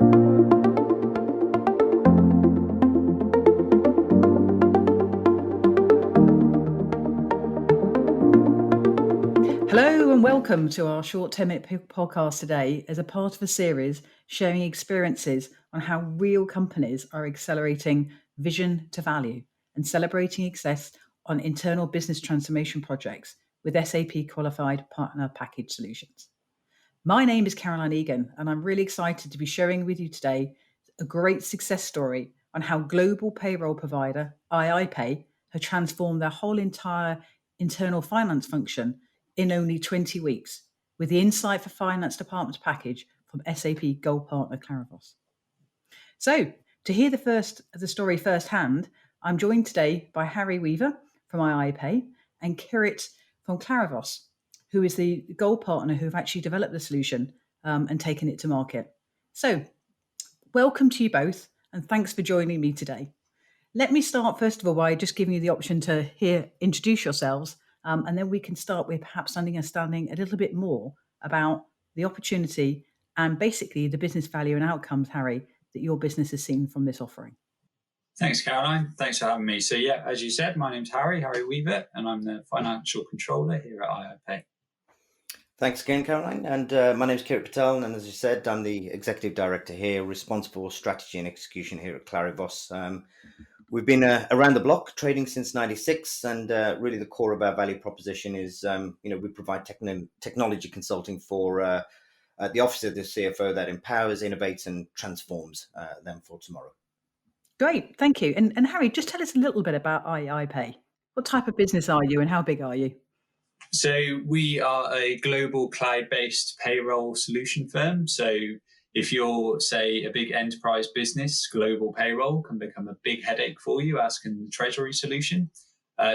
Hello and welcome to our short 10-minute podcast today as a part of a series sharing experiences on how real companies are accelerating vision to value and celebrating success on internal business transformation projects with SAP Qualified Partner Package Solutions. My name is Caroline Egan and I'm really excited to be sharing with you today a great success story on how global payroll provider iiPay have transformed their whole entire internal finance function in only 20 weeks with the Insight for Finance Departments package from SAP Gold Partner Clarivos. So, to hear the story firsthand, I'm joined today by Harry Weaver from iiPay and Kirit from Clarivos, who is the Gold Partner who have actually developed the solution and taken it to market. So, welcome to you both, and thanks for joining me today. Let me start first of all by just giving you the option to introduce yourselves. And then we can start with perhaps understanding a little bit more about the opportunity and basically the business value and outcomes, Harry, that your business has seen from this offering. Thanks, Caroline. Thanks for having me. So yeah, as you said, my name's Harry Weaver, and I'm the financial controller here at iiPay. Thanks again, Caroline. And my name's Kirit Patel, and as you said, I'm the executive director here, responsible for strategy and execution here at Clarivos. We've been around the block, trading since '96, and really the core of our value proposition is, we provide technology consulting for the office of the CFO that empowers, innovates, and transforms them for tomorrow. Great, thank you. And Harry, just tell us a little bit about iiPay. What type of business are you, and how big are you? So we are a global cloud-based payroll solution firm. So if you're, say, a big enterprise business, global payroll can become a big headache for you, as can the treasury solution.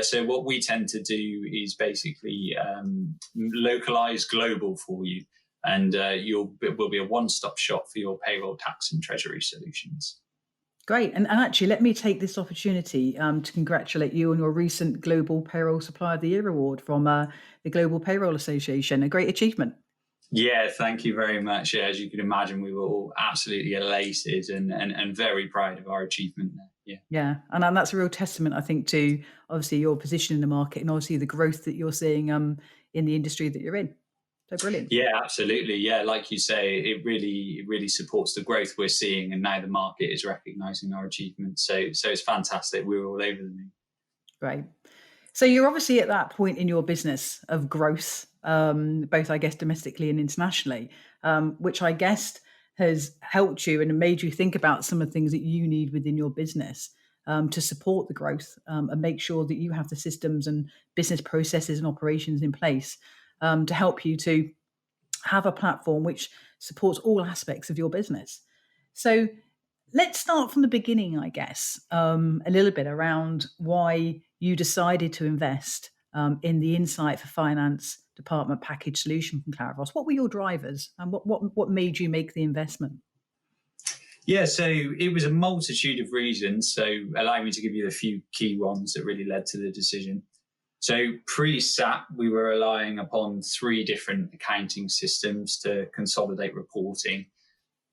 So what we tend to do is basically localize global for you, and it will be a one-stop shop for your payroll, tax, and treasury solutions. Great. And actually, let me take this opportunity to congratulate you on your recent Global Payroll Supplier of the Year award from the Global Payroll Association. A great achievement. Yeah, thank you very much. Yeah, as you can imagine, we were all absolutely elated and very proud of our achievement there. Yeah. And that's a real testament, I think, to obviously your position in the market and obviously the growth that you're seeing in the industry that you're in. So brilliant. Yeah, absolutely. Yeah, like you say, it really supports the growth we're seeing, and now the market is recognizing our achievements. So it's fantastic. We're all over the moon. Great. So you're obviously at that point in your business of growth, both, I guess, domestically and internationally, which I guess has helped you and made you think about some of the things that you need within your business to support the growth and make sure that you have the systems and business processes and operations in place to help you to have a platform which supports all aspects of your business. So let's start from the beginning, I guess, a little bit around why you decided to invest in the Insight for Finance Department package solution from Clarivos. What were your drivers and what made you make the investment? Yeah, so it was a multitude of reasons. So allow me to give you a few key ones that really led to the decision. So pre-SAP, we were relying upon 3 different accounting systems to consolidate reporting.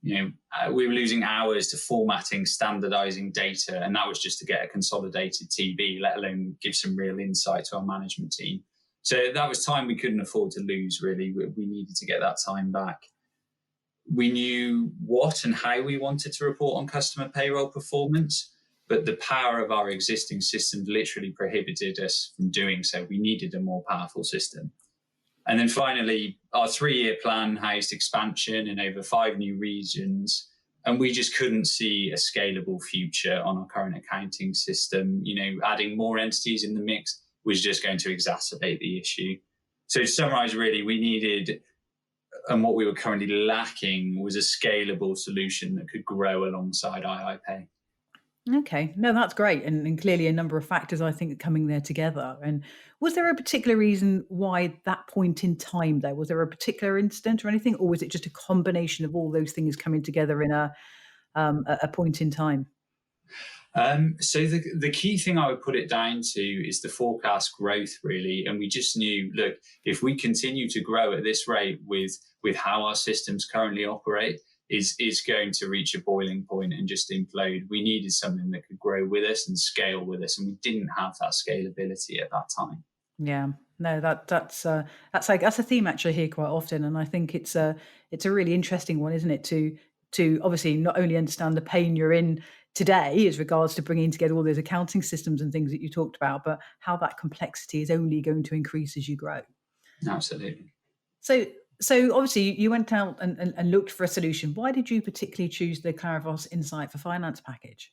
We were losing hours to formatting, standardizing data, and that was just to get a consolidated TB, let alone give some real insight to our management team. So that was time we couldn't afford to lose, really. We needed to get that time back. We knew what and how we wanted to report on customer payroll performance, but the power of our existing system literally prohibited us from doing so. We needed a more powerful system. And then finally, our 3-year plan housed expansion in over 5 new regions, and we just couldn't see a scalable future on our current accounting system. Adding more entities in the mix was just going to exacerbate the issue. So to summarize, really, we needed, and what we were currently lacking was a scalable solution that could grow alongside iiPay. Okay, no, that's great. And clearly a number of factors, I think, coming there together. And was there a particular reason why that point in time, though? Was there a particular incident or anything? Or was it just a combination of all those things coming together in a point in time? So the key thing I would put it down to is the forecast growth, really. And we just knew, look, if we continue to grow at this rate with how our systems currently operate, is going to reach a boiling point and just implode. We needed something that could grow with us and scale with us, and we didn't have that scalability at that time. Yeah, no, that's a theme actually here quite often, and I think it's a really interesting one, isn't it? To obviously not only understand the pain you're in today as regards to bringing together all those accounting systems and things that you talked about, but how that complexity is only going to increase as you grow. Absolutely. So obviously you went out and looked for a solution. Why did you particularly choose the Clarivos Insight for Finance package?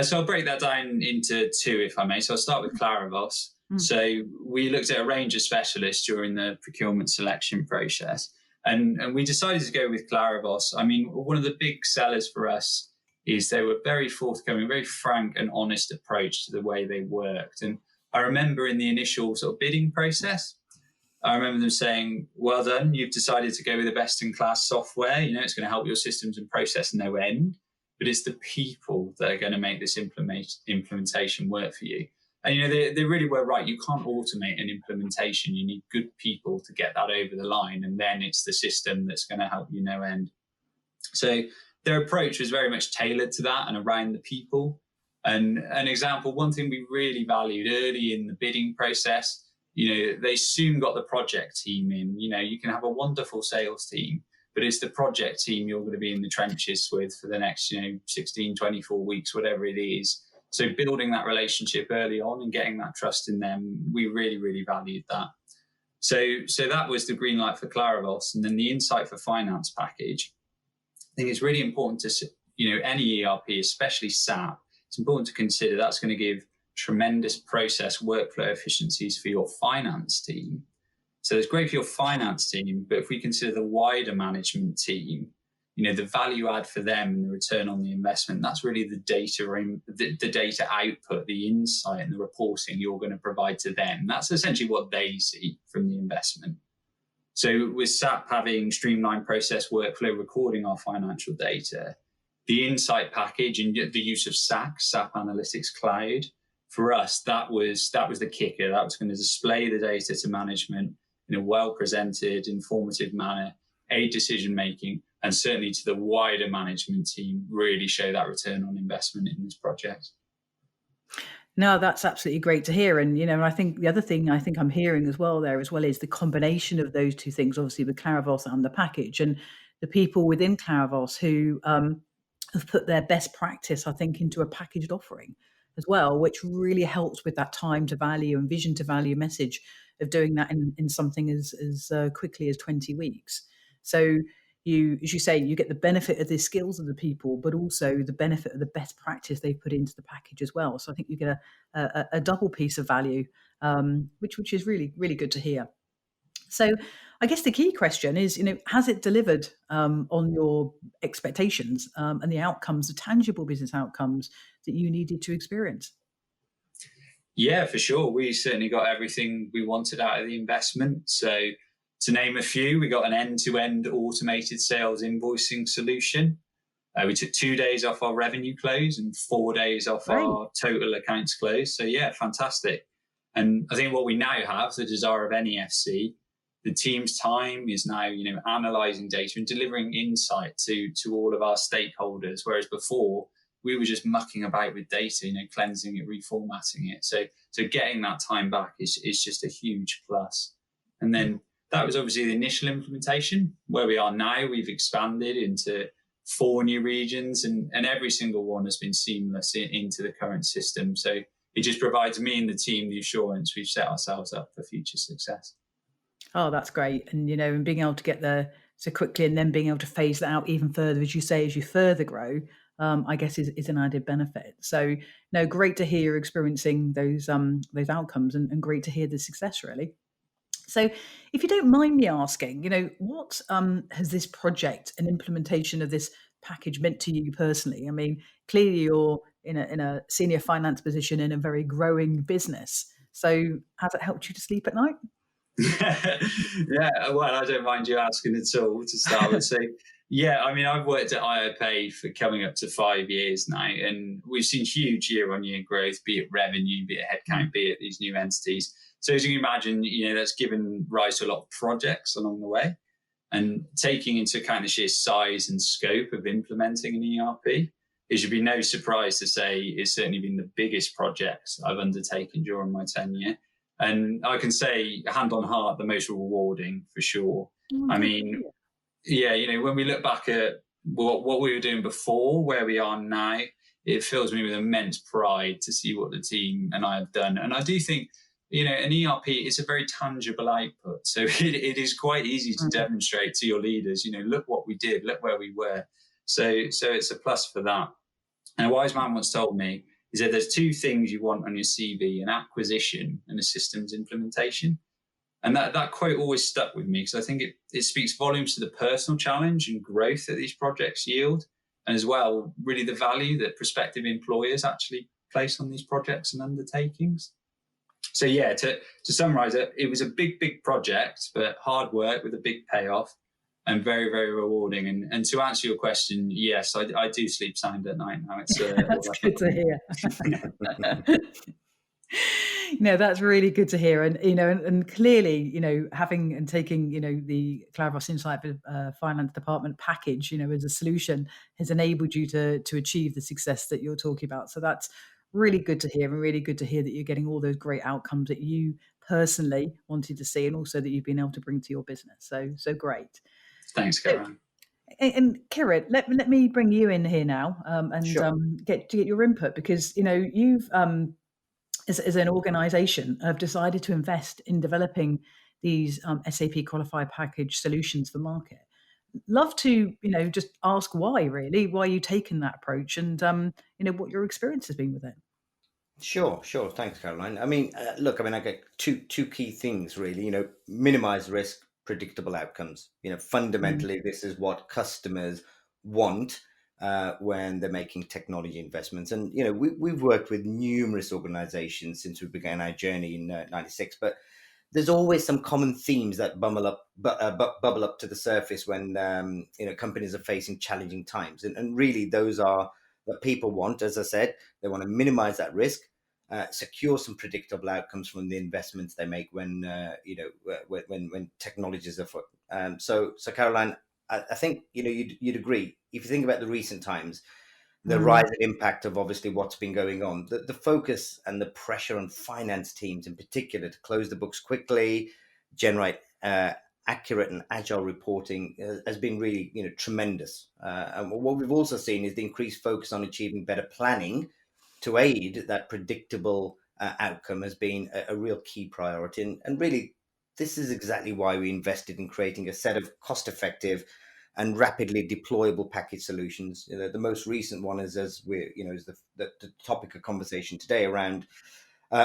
So I'll break that down into two, if I may. So I'll start with Clarivos. So we looked at a range of specialists during the procurement selection process, and we decided to go with Clarivos. I mean, one of the big sellers for us is they were very forthcoming, very frank and honest approach to the way they worked. And I remember in the initial sort of bidding process, I remember them saying, well done, you've decided to go with the best-in-class software. It's going to help your systems and process no end, but it's the people that are going to make this implementation work for you. And, they really were right. You can't automate an implementation. You need good people to get that over the line, and then it's the system that's going to help you no end. So their approach was very much tailored to that and around the people. And an example, one thing we really valued early in the bidding process, they soon got the project team in. You can have a wonderful sales team, but it's the project team you're going to be in the trenches with for the next, 16, 24 weeks, whatever it is. So building that relationship early on and getting that trust in them, we really, really valued that. So that was the green light for Clarivos. And then the Insight for Finance package. I think it's really important to, any ERP, especially SAP, it's important to consider that's going to give tremendous process workflow efficiencies for your finance team. So it's great for your finance team, but if we consider the wider management team, the value add for them and the return on the investment, that's really the data output, the insight and the reporting you're going to provide to them. That's essentially what they see from the investment. So with SAP having streamlined process workflow, recording our financial data, the Insight package and the use of SAP Analytics Cloud, for us, that was the kicker. That was going to display the data to management in a well-presented, informative manner, aid decision-making, and certainly to the wider management team, really show that return on investment in this project. No, that's absolutely great to hear. And, I think the other thing I think I'm hearing as well is the combination of those two things, obviously with Clarivos and the package, and the people within Clarivos who have put their best practice, I think, into a packaged offering as well, which really helps with that time to value and vision to value message of doing that in something as quickly as 20 weeks. So you, as you say, you get the benefit of the skills of the people, but also the benefit of the best practice they put into the package as well. So I think you get a double piece of value, which is really, really good to hear. So I guess the key question is, has it delivered on your expectations and the outcomes, the tangible business outcomes that you needed to experience? Yeah, for sure. We certainly got everything we wanted out of the investment. So to name a few, we got an end-to-end automated sales invoicing solution. We took 2 days off our revenue close and 4 days off our total accounts close. So yeah, fantastic. And I think what we now have, the desire of any FC, the team's time is now, analysing data and delivering insight to all of our stakeholders. Whereas before, we were just mucking about with data, cleansing it, reformatting it. So getting that time back is just a huge plus. And then that was obviously the initial implementation. Where we are now, we've expanded into 4 new regions, and every single one has been seamless into the current system. So it just provides me and the team the assurance we've set ourselves up for future success. Oh, that's great. And, and being able to get there so quickly and then being able to phase that out even further, as you say, as you further grow, I guess is an added benefit. So, no, great to hear you're experiencing those outcomes and great to hear the success, really. So if you don't mind me asking, what has this project and implementation of this package meant to you personally? I mean, clearly you're in a senior finance position in a very growing business. So has it helped you to sleep at night? Yeah, well, I don't mind you asking at all to start with. So, yeah, I mean, I've worked at iiPay for coming up to 5 years now, and we've seen huge year-on-year growth, be it revenue, be it headcount, be it these new entities. So as you can imagine, that's given rise to a lot of projects along the way. And taking into account the sheer size and scope of implementing an ERP, it should be no surprise to say it's certainly been the biggest project I've undertaken during my tenure. And I can say, hand on heart, the most rewarding for sure. I mean, yeah, when we look back at what we were doing before, where we are now, it fills me with immense pride to see what the team and I have done. And I do think, an ERP is a very tangible output. So it is quite easy to demonstrate to your leaders, look what we did, look where we were. So it's a plus for that. And a wise man once told me, he said, there's two things you want on your CV, an acquisition and a systems implementation. And that quote always stuck with me because I think it speaks volumes to the personal challenge and growth that these projects yield. And as well, really the value that prospective employers actually place on these projects and undertakings. So yeah, to summarize it was a big, big project, but hard work with a big payoff and very, very rewarding. And to answer your question, yes, I do sleep sound at night now. It's That's good to hear. No, that's really good to hear. And, and clearly, having and taking, the Clarivos Insight Finance Department package, as a solution has enabled you to achieve the success that you're talking about. So that's really good to hear, and really good to hear that you're getting all those great outcomes that you personally wanted to see, and also that you've been able to bring to your business. So great. Thanks, Karen. And Kirit, let me bring you in here now, and Sure. get your input, because you've as an organisation have decided to invest in developing these SAP qualified package solutions for market. Love to just ask why you've taken that approach, and what your experience has been with it. Sure. Thanks, Caroline. I mean, look, I get two key things really. Minimize risk, predictable outcomes. Fundamentally, this is what customers want when they're making technology investments. And we've worked with numerous organizations since we began our journey in '96, but there's always some common themes that bubble up to the surface when companies are facing challenging times. And really, those are that people want, as I said, they want to minimize that risk, secure some predictable outcomes from the investments they make when technologies are afoot. So Caroline, I think you'd agree, if you think about the recent times, the rise and impact of obviously what's been going on, the focus and the pressure on finance teams in particular to close the books quickly, generate accurate and agile reporting has been really tremendous. And what we've also seen is the increased focus on achieving better planning to aid that predictable outcome has been a real key priority. And really, this is exactly why we invested in creating a set of cost-effective and rapidly deployable package solutions. The most recent one is, as we is the topic of conversation today around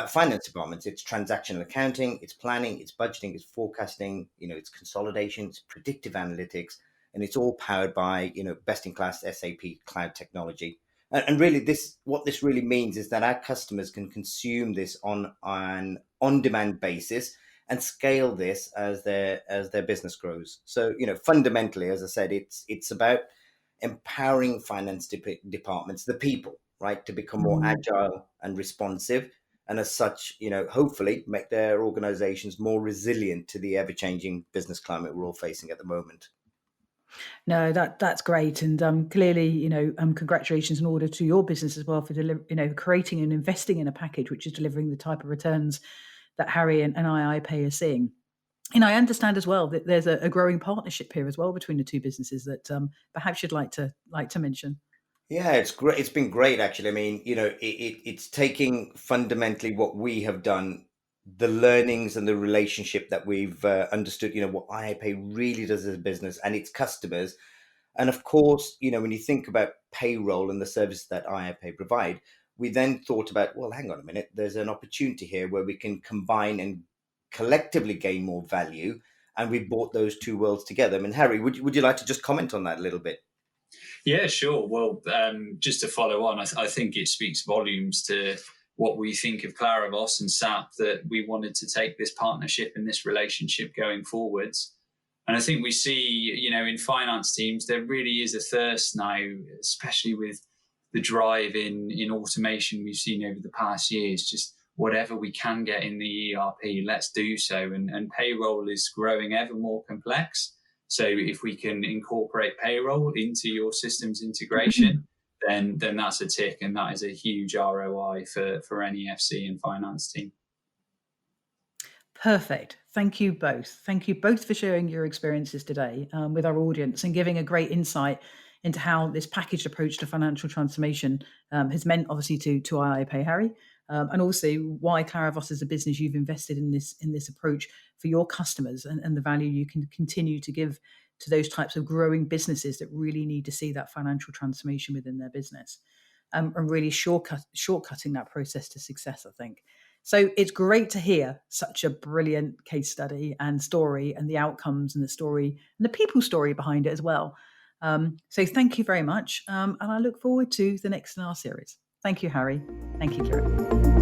finance departments. It's transactional accounting, it's planning, it's budgeting, it's forecasting, it's consolidation, it's predictive analytics, and it's all powered by best-in-class SAP cloud technology. And really, what this really means is that our customers can consume this on an on-demand basis and scale this as their business grows. So fundamentally, as I said, it's about empowering finance departments, the people, right, to become more agile and responsive, and as such, hopefully make their organizations more resilient to the ever-changing business climate we're all facing at the moment. No, that's great, and clearly, congratulations in order to your business as well for creating and investing in a package which is delivering the type of returns that Harry and iiPay are seeing. I understand as well that there's a growing partnership here as well between the two businesses that perhaps you'd like to mention. Yeah, it's great. It's been great, actually. I mean, it's taking fundamentally what we have done, the learnings and the relationship that we've understood, what iiPay really does as a business and its customers. And of course, when you think about payroll and the service that iiPay provide, we then thought about, well, hang on a minute, there's an opportunity here where we can combine and collectively gain more value. And we brought those two worlds together. I mean, Harry, would you like to just comment on that a little bit? Yeah, sure. Well, just to follow on, I think it speaks volumes to what we think of Clarivos and SAP, that we wanted to take this partnership and this relationship going forwards. And I think we see, in finance teams, there really is a thirst now, especially with the drive in automation we've seen over the past years, just whatever we can get in the ERP, let's do so. And payroll is growing ever more complex. So if we can incorporate payroll into your systems integration, then that's a tick, and that is a huge ROI for any FC and finance team. Perfect. Thank you both. Thank you both for sharing your experiences today with our audience and giving a great insight into how this packaged approach to financial transformation has meant, obviously, to iiPay, Harry, and also why Clarivos as a business, you've invested in this approach for your customers, and the value you can continue to give to those types of growing businesses that really need to see that financial transformation within their business, and really shortcutting that process to success, I think. So it's great to hear such a brilliant case study and story, and the outcomes and the story and the people story behind it as well. So thank you very much. And I look forward to the next in our series. Thank you, Harry. Thank you, Kieran.